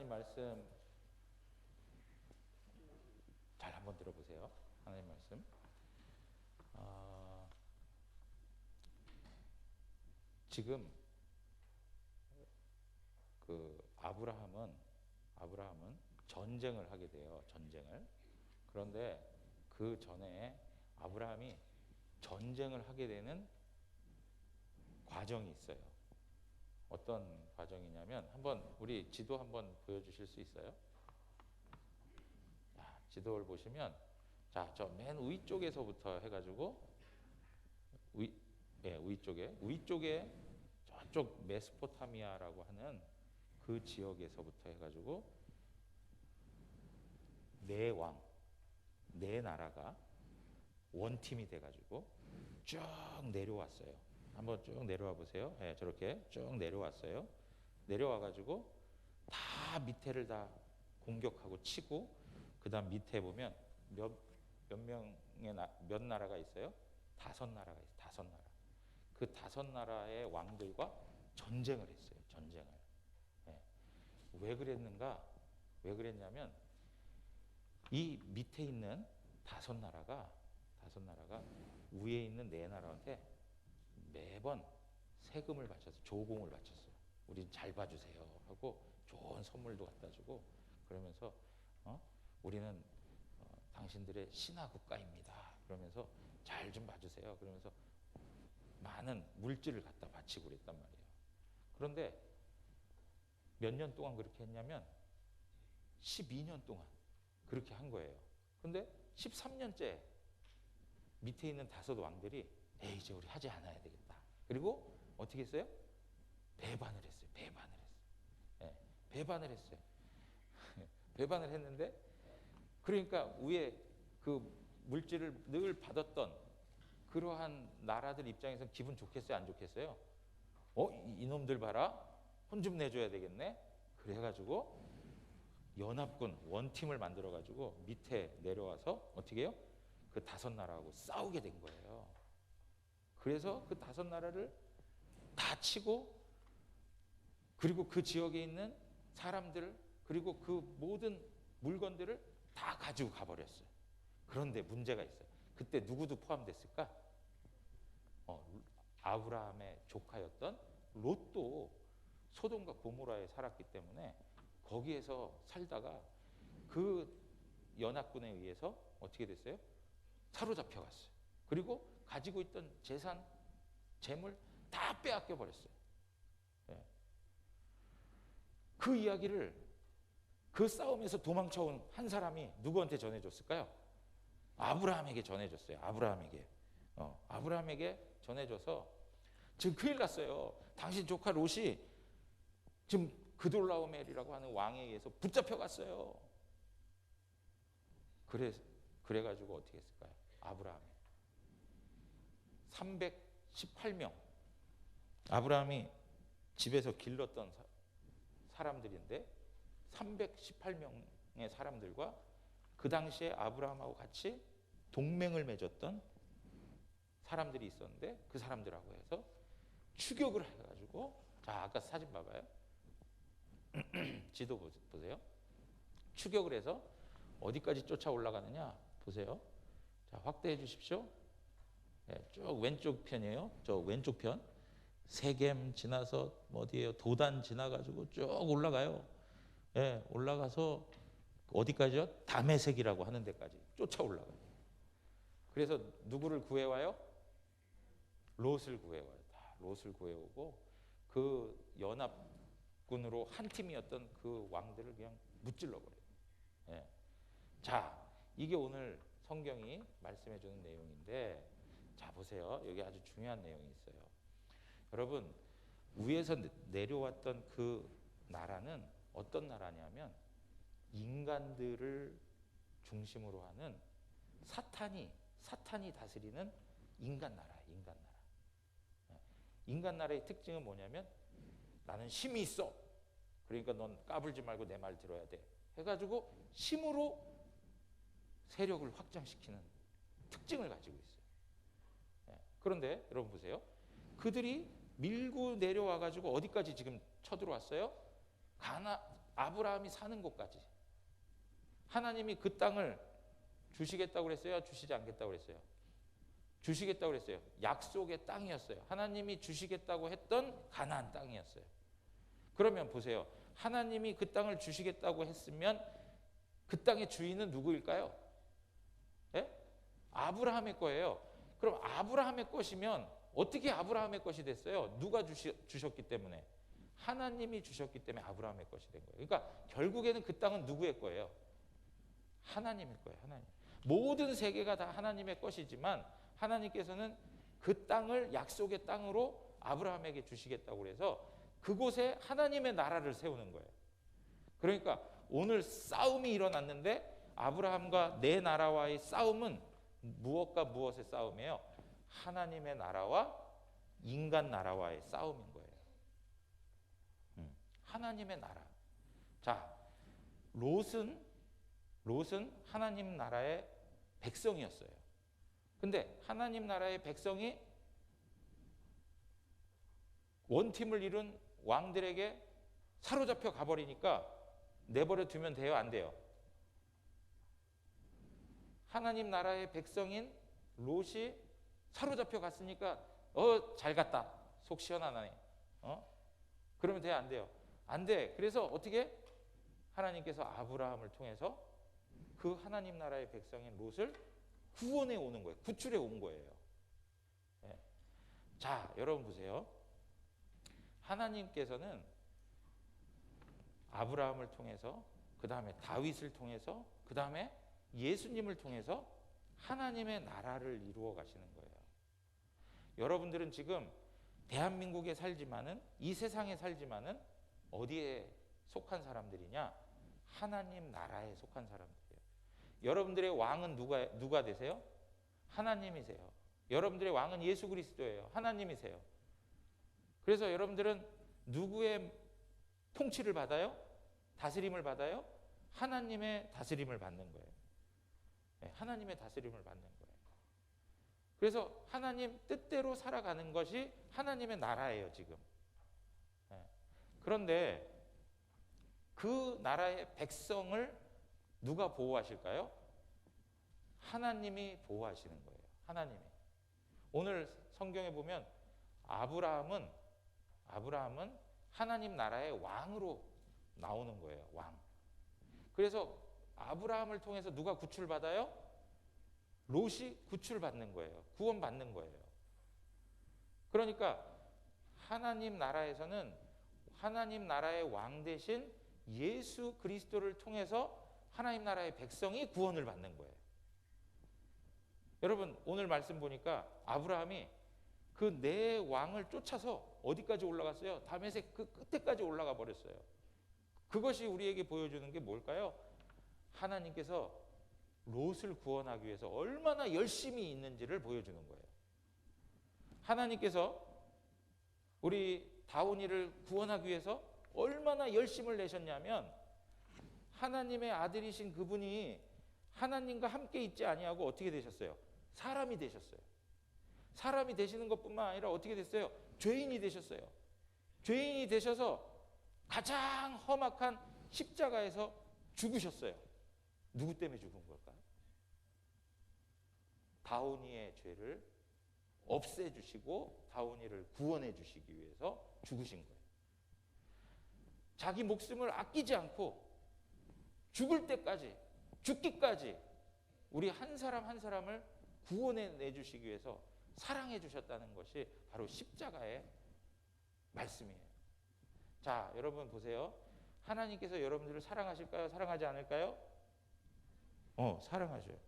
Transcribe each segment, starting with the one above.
하나님 말씀 잘 한번 들어보세요. 하나님 말씀. 지금 아브라함은 전쟁을 하게 돼요. 전쟁을. 그런데 그 전에 아브라함이 전쟁을 하게 되는 과정이 있어요. 어떤 과정이냐면 한번 우리 지도 한번 보여주실 수 있어요? 자, 지도를 보시면 자, 저 맨 위쪽에서부터 해가지고 위쪽에 저쪽 메소포타미아라고 하는 그 지역에서부터 해가지고 네 왕, 네 나라가 원팀이 돼가지고 쭉 내려왔어요. 한번 쭉 내려와 보세요. 네, 저렇게 쭉 내려왔어요. 내려와가지고 다 밑에를 다 공격하고 치고 그다음 밑에 보면 몇 나라가 있어요? 5나라가 있어요. 5나라. 그 5나라의 왕들과 전쟁을 했어요. 전쟁을. 네. 왜 그랬는가? 왜 그랬냐면 이 밑에 있는 5나라가 위에 있는 4나라한테 매번 세금을 바쳐서 조공을 바쳤어요. 우린 잘 봐주세요 하고 좋은 선물도 갖다 주고 그러면서 우리는 당신들의 신하 국가입니다. 그러면서 잘 좀 봐주세요. 그러면서 많은 물질을 갖다 바치고 그랬단 말이에요. 그런데 몇 년 동안 그렇게 했냐면 12년 동안 그렇게 한 거예요. 그런데 13년째 밑에 있는 5 왕들이 이제 우리 하지 않아야 되겠다. 그리고 어떻게 했어요? 배반을 했어요. 네, 배반을 했어요. 배반을 했는데 그러니까 위에 그 물질을 늘 받았던 그러한 나라들 입장에서 기분 좋겠어요? 안 좋겠어요? 이놈들 봐라. 혼 좀 내줘야 되겠네. 그래가지고 연합군 원팀을 만들어가지고 밑에 내려와서 어떻게 해요? 그 5나라하고 싸우게 된 거예요. 그래서 그 5나라를 다 치고 그리고 그 지역에 있는 사람들 그리고 그 모든 물건들을 다 가지고 가버렸어요. 그런데 문제가 있어요. 그때 누구도 포함됐을까? 아브라함의 조카였던 롯도 소돔과 고모라에 살았기 때문에 거기에서 살다가 그 연합군에 의해서 어떻게 됐어요? 사로잡혀 갔어요. 그리고 가지고 있던 재산, 재물 다 빼앗겨 버렸어요. 네. 그 이야기를 그 싸움에서 도망쳐온 한 사람이 누구한테 전해줬을까요? 아브라함에게 전해줬어요. 아브라함에게 전해줘서 지금 큰일 났어요. 당신 조카 롯이 지금 그돌라오멜이라고 하는 왕에 의해서 붙잡혀 갔어요. 그래가지고 어떻게 했을까요? 아브라함이 318명 아브라함이 집에서 길렀던 사람들인데 318명의 사람들과 그 당시에 아브라함하고 같이 동맹을 맺었던 사람들이 있었는데 그 사람들하고 해서 추격을 해가지고 자 아까 사진 봐봐요. 지도 보세요. 추격을 해서 어디까지 쫓아 올라가느냐 보세요. 자 확대해 주십시오. 네, 쭉 왼쪽 편이에요. 저 왼쪽 편 세겜 지나서 어디에요? 도단 지나가지고 쭉 올라가요. 네, 올라가서 어디까지요? 다메섹이라고 하는 데까지 쫓아 올라가요. 그래서 누구를 구해와요? 롯을 구해와요. 다 롯을 구해오고 그 연합군으로 한 팀이었던 그 왕들을 그냥 무찔러버려요. 네. 자, 이게 오늘 성경이 말씀해주는 내용인데 자 보세요. 여기 아주 중요한 내용이 있어요. 여러분 위에서 내려왔던 그 나라는 어떤 나라냐면 인간들을 중심으로 하는 사탄이 다스리는 인간 나라예요. 인간 나라의 특징은 뭐냐면 나는 힘이 있어. 그러니까 넌 까불지 말고 내 말 들어야 돼. 해가지고 힘으로 세력을 확장시키는 특징을 가지고 있어요. 그런데 여러분 보세요. 그들이 밀고 내려와가지고 어디까지 지금 쳐들어왔어요? 아브라함이 사는 곳까지. 하나님이 그 땅을 주시겠다고 그랬어요? 주시지 않겠다고 그랬어요? 주시겠다고 그랬어요. 약속의 땅이었어요. 하나님이 주시겠다고 했던 가나안 땅이었어요. 그러면 보세요. 하나님이 그 땅을 주시겠다고 했으면 그 땅의 주인은 누구일까요? 예? 아브라함의 거예요. 그럼 아브라함의 것이면 어떻게 아브라함의 것이 됐어요? 누가 주셨기 때문에? 하나님이 주셨기 때문에 아브라함의 것이 된 거예요. 그러니까 결국에는 그 땅은 누구의 거예요? 하나님의 거예요. 하나님. 모든 세계가 다 하나님의 것이지만 하나님께서는 그 땅을 약속의 땅으로 아브라함에게 주시겠다고 해서 그곳에 하나님의 나라를 세우는 거예요. 그러니까 오늘 싸움이 일어났는데 아브라함과 내 나라와의 싸움은 무엇과 무엇의 싸움이에요? 하나님의 나라와 인간 나라와의 싸움인 거예요. 하나님의 나라. 자, 롯은 하나님 나라의 백성이었어요. 근데 하나님 나라의 백성이 원팀을 이룬 왕들에게 사로잡혀 가버리니까 내버려 두면 돼요? 안 돼요? 하나님 나라의 백성인 롯이 사로잡혀 갔으니까 잘 갔다. 속 시원하네. 그러면 돼요? 안 돼요? 안 돼. 그래서 어떻게? 하나님께서 아브라함을 통해서 그 하나님 나라의 백성인 롯을 구원해 오는 거예요. 구출해 온 거예요. 네. 자, 여러분 보세요. 하나님께서는 아브라함을 통해서, 그 다음에 다윗을 통해서, 그 다음에 예수님을 통해서 하나님의 나라를 이루어 가시는 거예요. 여러분들은 지금 대한민국에 살지만은, 이 세상에 살지만은 어디에 속한 사람들이냐? 하나님 나라에 속한 사람들이에요. 여러분들의 왕은 누가 되세요? 하나님이세요. 여러분들의 왕은 예수 그리스도예요. 하나님이세요. 그래서 여러분들은 누구의 통치를 받아요? 다스림을 받아요? 하나님의 다스림을 받는 거예요. 네, 하나님의 다스림을 받는 거예요. 그래서 하나님 뜻대로 살아가는 것이 하나님의 나라예요, 지금. 네. 그런데 그 나라의 백성을 누가 보호하실까요? 하나님이 보호하시는 거예요. 하나님이. 오늘 성경에 보면 아브라함은 하나님 나라의 왕으로 나오는 거예요. 왕. 그래서 아브라함을 통해서 누가 구출받아요? 롯이 구출받는 거예요. 구원받는 거예요. 그러니까 하나님 나라에서는 하나님 나라의 왕 대신 예수 그리스도를 통해서 하나님 나라의 백성이 구원을 받는 거예요. 여러분 오늘 말씀 보니까 아브라함이 그 네 왕을 쫓아서 어디까지 올라갔어요? 다메섹 그 끝에까지 올라가 버렸어요. 그것이 우리에게 보여주는 게 뭘까요? 하나님께서 롯을 구원하기 위해서 얼마나 열심히 있는지를 보여주는 거예요. 하나님께서 우리 다운이를 구원하기 위해서 얼마나 열심을 내셨냐면 하나님의 아들이신 그분이 하나님과 함께 있지 아니하고 어떻게 되셨어요? 사람이 되셨어요. 사람이 되시는 것뿐만 아니라 어떻게 됐어요? 죄인이 되셨어요. 죄인이 되셔서 가장 험악한 십자가에서 죽으셨어요. 누구 때문에 죽은 걸까요? 다운이의 죄를 없애주시고 다운이를 구원해 주시기 위해서 죽으신 거예요. 자기 목숨을 아끼지 않고 죽을 때까지, 죽기까지 우리 한 사람 한 사람을 구원해 내주시기 위해서 사랑해 주셨다는 것이 바로 십자가의 말씀이에요. 자, 여러분 보세요. 하나님께서 여러분들을 사랑하실까요? 사랑하지 않을까요? 사랑하셔요.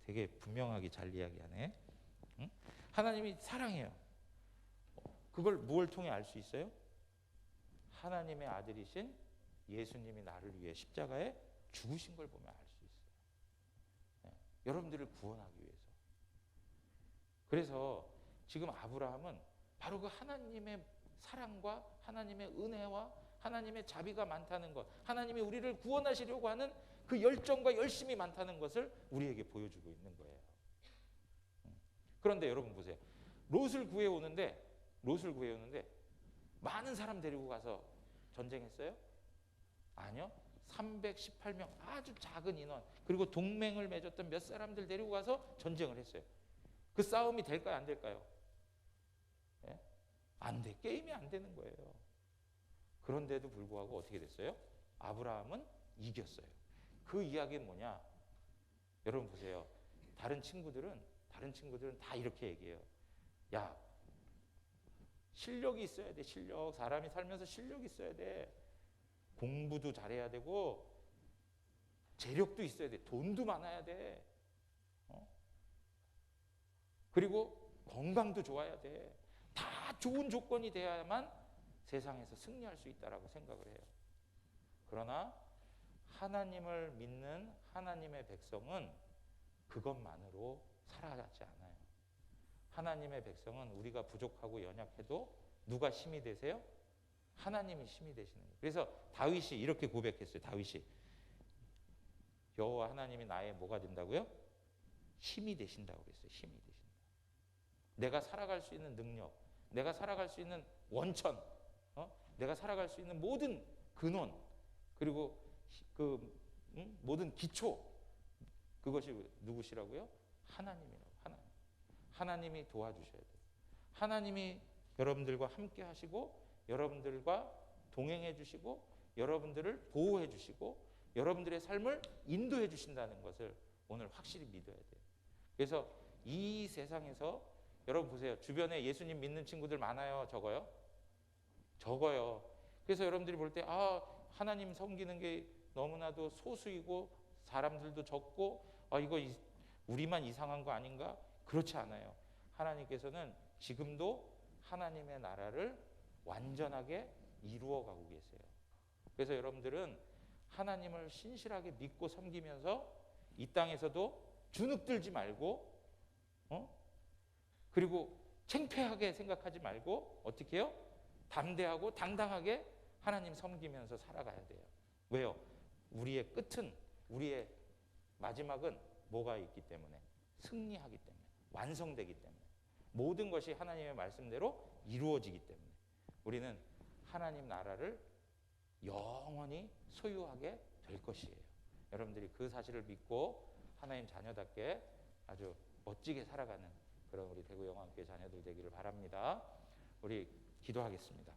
되게 분명하게 잘 이야기하네. 응? 하나님이 사랑해요. 그걸 뭘 통해 알 수 있어요? 하나님의 아들이신 예수님이 나를 위해 십자가에 죽으신 걸 보면 알 수 있어요. 네. 여러분들을 구원하기 위해서. 그래서 지금 아브라함은 바로 그 하나님의 사랑과 하나님의 은혜와 하나님의 자비가 많다는 것, 하나님이 우리를 구원하시려고 하는 그 열정과 열심이 많다는 것을 우리에게 보여주고 있는 거예요. 그런데 여러분 보세요. 롯을 구해오는데 많은 사람 데리고 가서 전쟁했어요? 아니요. 318명 아주 작은 인원 그리고 동맹을 맺었던 몇 사람들 데리고 가서 전쟁을 했어요. 그 싸움이 될까요? 안 될까요? 예? 안 돼. 게임이 안 되는 거예요. 그런데도 불구하고 어떻게 됐어요? 아브라함은 이겼어요. 그 이야기는 뭐냐? 여러분 보세요. 다른 친구들은 다 이렇게 얘기해요. 야, 실력이 있어야 돼. 실력. 사람이 살면서 실력이 있어야 돼. 공부도 잘해야 되고 재력도 있어야 돼. 돈도 많아야 돼. 그리고 건강도 좋아야 돼. 다 좋은 조건이 돼야만 세상에서 승리할 수 있다라고 생각을 해요. 그러나 하나님을 믿는 하나님의 백성은 그것만으로 살아가지 않아요. 하나님의 백성은 우리가 부족하고 연약해도 누가 힘이 되세요? 하나님이 힘이 되시는 거예요. 그래서 다윗이 이렇게 고백했어요. 다윗이 여호와 하나님이 나의 뭐가 된다고요? 힘이 되신다고 그랬어요. 힘이 되신다. 내가 살아갈 수 있는 능력, 내가 살아갈 수 있는 원천, 내가 살아갈 수 있는 모든 근원, 그리고 모든 기초, 그것이 누구시라고요? 하나님이라고. 하나님이 도와주셔야 돼요. 하나님이 여러분들과 함께 하시고 여러분들과 동행해 주시고 여러분들을 보호해 주시고 여러분들의 삶을 인도해 주신다는 것을 오늘 확실히 믿어야 돼요. 그래서 이 세상에서 여러분 보세요. 주변에 예수님 믿는 친구들 많아요? 적어요? 적어요. 그래서 여러분들이 볼 때 하나님 섬기는 게 너무나도 소수이고 사람들도 적고 이거 우리만 이상한 거 아닌가? 그렇지 않아요. 하나님께서는 지금도 하나님의 나라를 완전하게 이루어가고 계세요. 그래서 여러분들은 하나님을 신실하게 믿고 섬기면서 이 땅에서도 주눅들지 말고 그리고 창피하게 생각하지 말고 어떻게 해요? 담대하고 당당하게 하나님 섬기면서 살아가야 돼요. 왜요? 우리의 끝은 우리의 마지막은 뭐가 있기 때문에? 승리하기 때문에, 완성되기 때문에, 모든 것이 하나님의 말씀대로 이루어지기 때문에 우리는 하나님 나라를 영원히 소유하게 될 것이에요. 여러분들이 그 사실을 믿고 하나님 자녀답게 아주 멋지게 살아가는 그런 우리 대구영광교회 자녀들 되기를 바랍니다. 우리 기도하겠습니다.